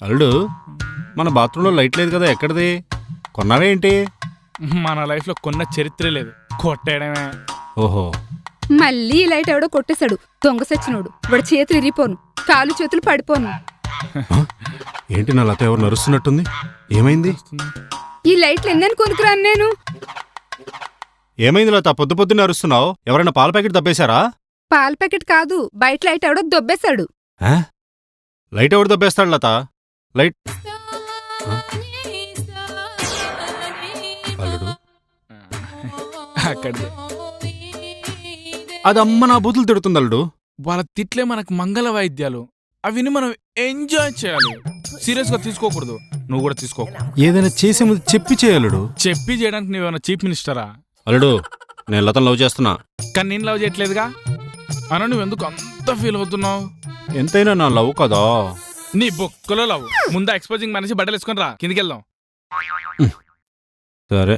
అల్లుడు మన బాత్రూంలో లైట్ లేదు కదా, ఎక్కడిది? కొన్నావే ఏంటి? మన లైఫ్లో కొన్న చరిత్రే లేదు, కొట్టేయడమే. ఓహో, మళ్ళీ ఈ లైట్ ఎవడో కొట్టేశాడు, దొంగ సచ్చినోడు. వాడి చేతులు ఇరిగిపోను, కాలు చేతులు పడిపోను. ఏంటి నా లత ఎవరు నరుస్తున్నట్టుంది? ఏమైంది? ఈ లైట్లు ఎన్నని కొనుక్కురాను నేను. ఏమైంది లత, పొద్దు పొద్దున్న నరుస్తున్నావు? ఎవరైనా పాల ప్యాకెట్ దబ్బేశారా? పాల ప్యాకెట్ కాదు, బయట లైట్ ఎవడో దొబ్బేశాడు. ఆ? లైట్ ఎవడు దబ్బేస్తాడు లత? లైట్ అల్లుడు, అక్కడిదే. అది అమ్మ నా బూతులు తిడుతుంది అల్లుడు. వాళ్ళ తిట్లే మనకు మంగళ వాయిద్యాలు, అవిని మనం ఎంజాయ్ చేయాలి. సీరియస్ గా తీసుకోకూడదు, నువ్వు కూడా తీసుకో. ఏదైనా చేసే ముందు చెప్పి చేయలుడు. చెప్పి చేయడానికి నువ్వేమన్నా చీఫ్ మినిస్టరా? అల్లుడు, నేను లతను లవ్ చేస్తున్నా. కానీ నేను లవ్ చేయట్లేదుగా. అన్న నువ్వెందుకు అంత ఫీల్ అవుతున్నావు? ఎంతైనా నా లవ్ కదా. నీ బొక్కలో లవ్. ముందా ఎక్స్పోజింగ్ మనిషి బట్టలు వేసుకొని రా, కిందికి వెళ్దాం. సరే.